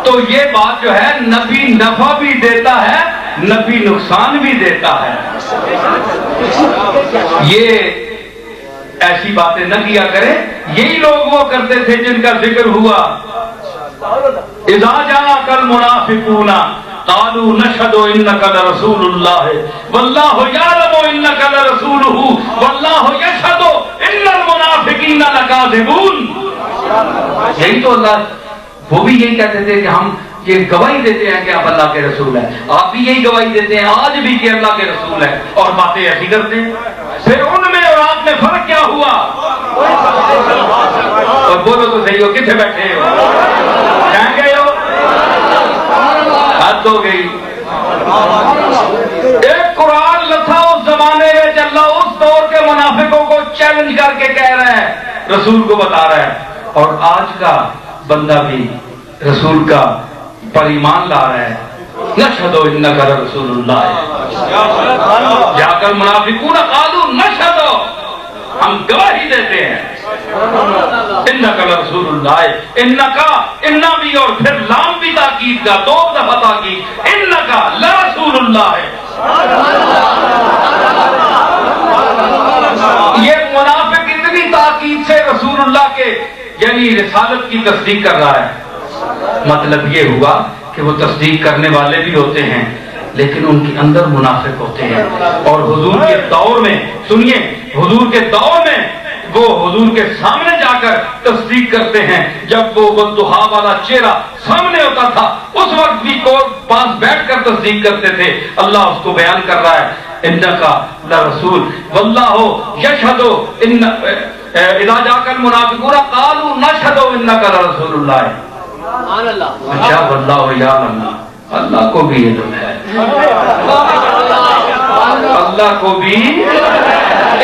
تو یہ بات جو ہے نبی نفع بھی دیتا ہے، نبی نقصان بھی دیتا ہے. یہ ایسی باتیں نہ کیا کریں. یہی لوگ وہ کرتے تھے جن کا ذکر ہوا اذا جاءک المنافقون قالوا نشهد انك لرسول الله والله يعلم انك لرسوله والله يشهد ان المنافقين لكاذبون. یہی تو اللہ وہ بھی یہی کہتے تھے کہ ہم یہ گواہی دیتے ہیں کہ آپ اللہ کے رسول ہیں. آپ بھی یہی گواہی دیتے ہیں آج بھی کہ اللہ کے رسول ہیں اور باتیں ایسی کرتے ہیں. پھر ان میں اور آپ میں فرق کیا ہوا؟ اور بولو تو صحیح ہو، کتنے بیٹھے ہو؟ کہیں گے ہو؟ حد ہو گئی. ایک قرآن لتھا اس زمانے میں اللہ اس دور کے منافقوں کو چیلنج کر کے کہہ رہا ہے، رسول کو بتا رہا ہے. اور آج کا بندہ بھی رسول کا پر ایمان لا رہا ہے. نشہد انک رسول اللہ. جا کر منافقون قالوا نشہد، ہم گواہی دیتے ہیں انک رسول اللہ. انہ بھی اور پھر لام بھی تاکید کا، دو دفعہ تاکید. انک لرسول اللہ. یہ منافق اتنی تاکید سے رسول اللہ کے یعنی رسالت کی تصدیق کر رہا ہے. مطلب یہ ہوا کہ وہ تصدیق کرنے والے بھی ہوتے ہیں لیکن ان کے اندر منافق ہوتے ہیں. اور حضور کے دور میں سنیے، حضور کے دور میں وہ حضور کے سامنے جا کر تصدیق کرتے ہیں. جب وہ والضحیٰ والا چہرہ سامنے ہوتا تھا اس وقت بھی پاس بیٹھ کر تصدیق کرتے تھے. اللہ اس کو بیان کر رہا ہے انکا لرسول واللہ یشہد ان اذا جاءک المنافقون قالوا نشہد انک لرسول اللہ. اچھا واللہ یعلم، اللہ کو بھی علم ہے، اللہ کو بھی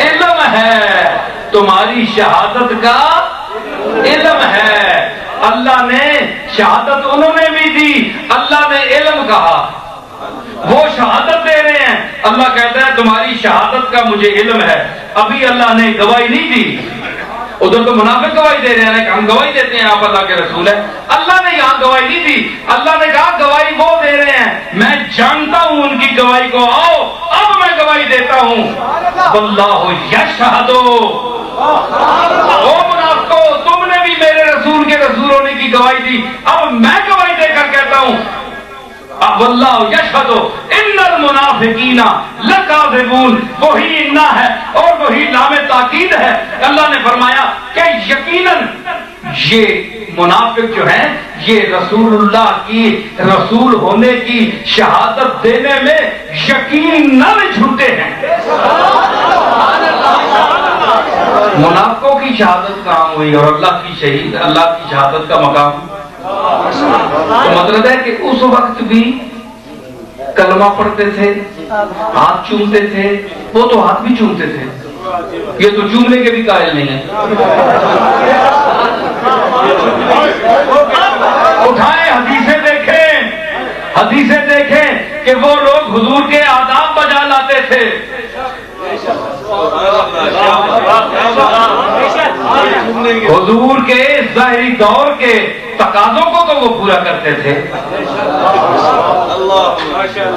علم ہے، تمہاری شہادت کا علم ہے. اللہ نے شہادت انہوں نے بھی دی، اللہ نے علم کہا. وہ شہادت دے رہے ہیں، اللہ کہتا ہے تمہاری شہادت کا مجھے علم ہے. ابھی اللہ نے گواہی نہیں دی. ادھر تو منافق گواہی دے رہے ہیں کہ ہم گواہی دیتے ہیں آپ اللہ کے رسول ہیں. اللہ نے یہاں گواہی نہیں دی. اللہ نے کہا گواہی وہ دے رہے ہیں، میں جانتا ہوں ان کی گواہی کو، آؤ اب میں گواہی دیتا ہوں. واللہ یشہد. او منافقو، تم نے بھی میرے رسول کے رسول ہونے کی گواہی دی، اب میں گواہی دے کر کہتا ہوں واللہ یشہد ان المنافقین لکاذبون. وہی انا ہے اور وہی لام تاکید ہے. اللہ نے فرمایا کہ یقیناً یہ منافق جو ہیں یہ رسول اللہ کی رسول ہونے کی شہادت دینے میں یقیناً جھوٹے ہیں. منافقوں کی شہادت کہاں ہوئی اور اللہ کی شہادت کا مقام؟ تو مطلب ہے کہ اس وقت بھی کلمہ پڑھتے تھے، ہاتھ چومتے تھے. وہ تو ہاتھ بھی چومتے تھے، یہ تو چومنے کے بھی قائل نہیں ہیں. اٹھائیں حدیثیں دیکھیں کہ وہ لوگ حضور کے آداب بجا لاتے تھے. حضور کے ظاہری دور کے تقاضوں کو تو وہ پورا کرتے تھے.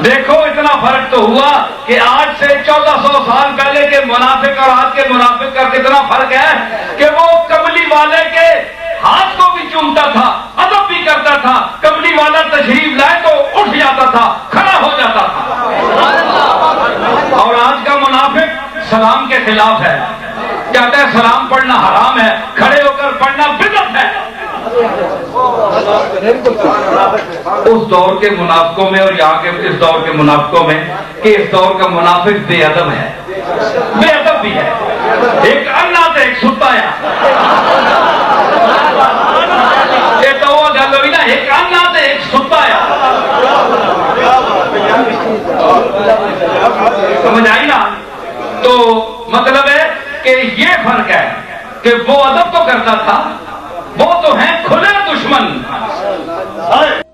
دیکھو اتنا فرق تو ہوا کہ آج سے 1400 سال پہلے کے منافق اور آج کے منافق کا کتنا فرق ہے کہ وہ کملی والے کے ہاتھ کو بھی چومتا تھا، ادب بھی کرتا تھا. کملی والا تشریف لائے تو اٹھ جاتا تھا، کھڑا ہو جاتا تھا. اور آج کا منافق سلام کے خلاف ہے، کہتا ہے سلام پڑھنا حرام ہے، کھڑے ہو کر پڑھنا بدعت ہے. اس دور کے منافقوں میں اور یہاں کے اس دور کے منافقوں میں کہ اس دور کا منافق بے ادب ہے، بے ادب بھی ہے. ایک انا تے ایک ستا ہے. یہ تو وہ گل ہوئی نا، ایک انا تے ایک ستا ہے. سمجھ آئی نا؟ تو مطلب ہے کہ یہ فرق ہے کہ وہ ادب تو کرتا تھا، وہ تو ہیں کھلے دشمن.